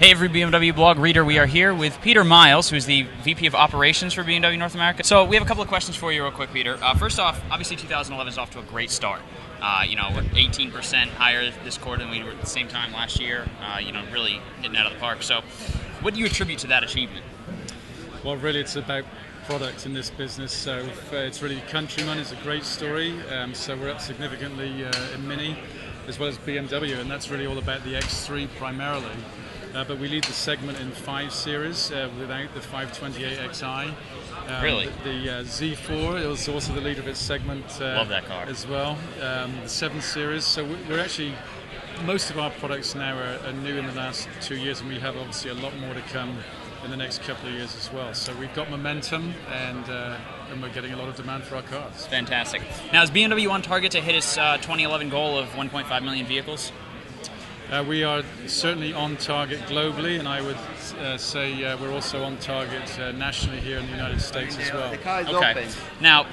Hey, every BMW blog reader, we are here with Peter Miles, who's the VP of Operations for BMW North America. So we have a couple of questions for you real quick, Peter. First off, obviously 2011 is off to a great start. We're 18% higher this quarter than we were at the same time last year, really hitting out of the park. So what do you attribute to that achievement? Well, really, it's about product in this business. So it's really Countryman is a great story. So we're up significantly in Mini, as well as BMW, and that's really all about the X3 primarily. But we lead the segment in 5 Series without the 528xi. Really? The Z4 is also the leader of its segment. Love that car. As well. The 7 Series. So we're actually, most of our products now are new in the last 2 years, and we have obviously a lot more to come in the next couple of years as well. So we've got momentum, and we're getting a lot of demand for our cars. Fantastic. Now, is BMW on target to hit its 2011 goal of 1.5 million vehicles? We are certainly on target globally, and I would say we're also on target nationally here in the United States as well. Okay. Now,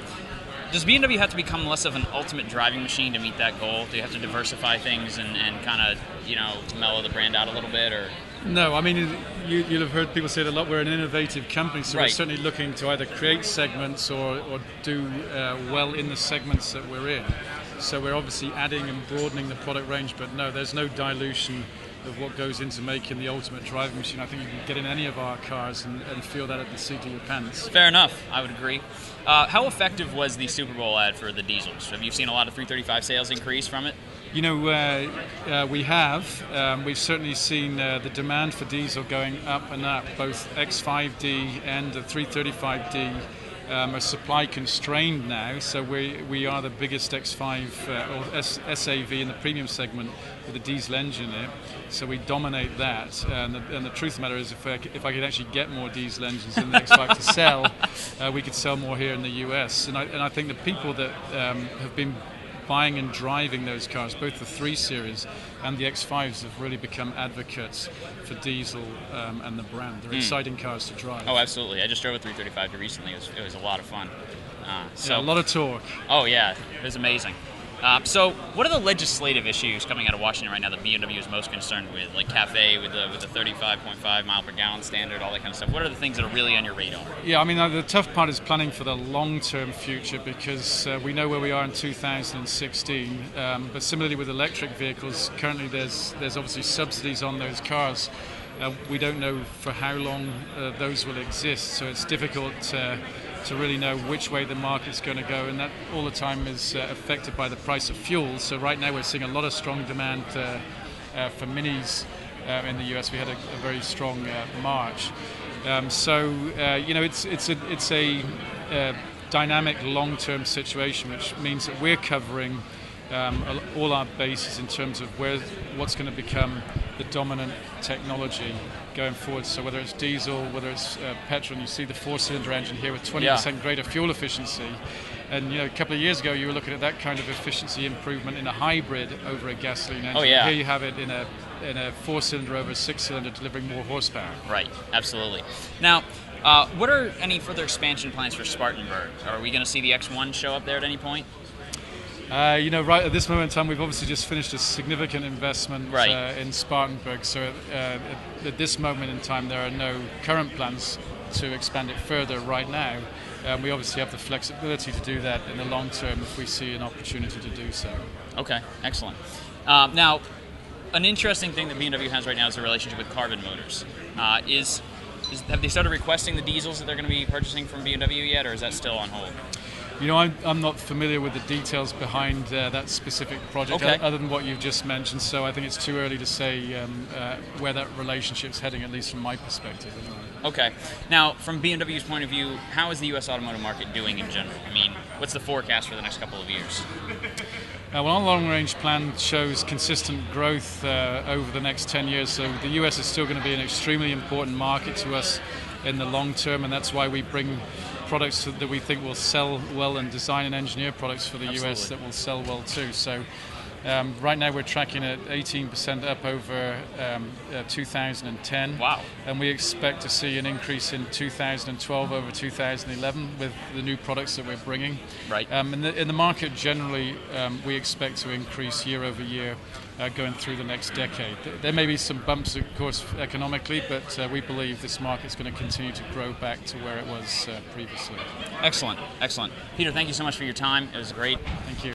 does BMW have to become less of an ultimate driving machine to meet that goal? Do you have to diversify things and kind of, mellow the brand out a little bit, or? No, I mean, you'll have heard people say it a lot. We're an innovative company, so Right. We're certainly looking to either create segments or do well in the segments that we're in. So we're obviously adding and broadening the product range, but no, there's no dilution of what goes into making the ultimate driving machine. I think you can get in any of our cars and feel that at the seat of your pants. Fair enough, I would agree. How effective was the Super Bowl ad for the diesels? Have you seen a lot of 335 sales increase from it? We have. We've certainly seen the demand for diesel going up and up. Both X5D and the 335D are supply constrained now, so we are the biggest X5 or SAV in the premium segment with a diesel engine in it. So we dominate that. And the truth of the matter is, if I could actually get more diesel engines in the X5 to sell, we could sell more here in the US. And I think the people that have been buying and driving those cars, both the 3 Series and the X5s, have really become advocates for diesel and the brand. They're exciting cars to drive. Oh, absolutely. I just drove a 335 recently. It was a lot of fun. A lot of torque. Oh, yeah. It was amazing. So what are the legislative issues coming out of Washington right now that BMW is most concerned with, like CAFE with the 35.5 mile per gallon standard, all that kind of stuff? What are the things that are really on your radar? Yeah, I mean, the tough part is planning for the long-term future, because we know where we are in 2016. But similarly with electric vehicles, currently there's obviously subsidies on those cars. We don't know for how long those will exist, so it's difficult to really know which way the market's going to go, and that all the time is affected by the price of fuel. So right now we're seeing a lot of strong demand for minis in the US. We had a very strong March. It's a dynamic long-term situation, which means that we're covering all our bases in terms of what's going to become the dominant technology going forward. So whether it's diesel, whether it's petrol, and you see the 4-cylinder engine here with 20% greater fuel efficiency. And a couple of years ago you were looking at that kind of efficiency improvement in a hybrid over a gasoline engine. Oh, yeah. Here you have it in a 4-cylinder over a 6-cylinder, delivering more horsepower. Right, absolutely. Now, what are any further expansion plans for Spartanburg? Are we going to see the X1 show up there at any point? Right at this moment in time, we've obviously just finished a significant investment in Spartanburg. So at this moment in time, there are no current plans to expand it further right now. We obviously have the flexibility to do that in the long term if we see an opportunity to do so. Okay, excellent. Now, an interesting thing that BMW has right now is the relationship with carbon motors. Have they started requesting the diesels that they're going to be purchasing from BMW yet, or is that still on hold? I'm not familiar with the details behind that specific project, other than what you've just mentioned, so I think it's too early to say where that relationship's heading, at least from my perspective. Okay. Now, from BMW's point of view, how is the U.S. automotive market doing in general? I mean, what's the forecast for the next couple of years? Well, our long-range plan shows consistent growth over the next 10 years, so the U.S. is still going to be an extremely important market to us in the long term, and that's why we bring products that we think will sell well and design and engineer products for the US that will sell well too. So Right now we're tracking at 18% up over 2010. Wow. And we expect to see an increase in 2012 over 2011 with the new products that we're bringing. Right. In the market generally, we expect to increase year over year going through the next decade. There may be some bumps, of course, economically, but we believe this market's going to continue to grow back to where it was previously. Excellent, excellent. Peter, thank you so much for your time. It was great. Thank you.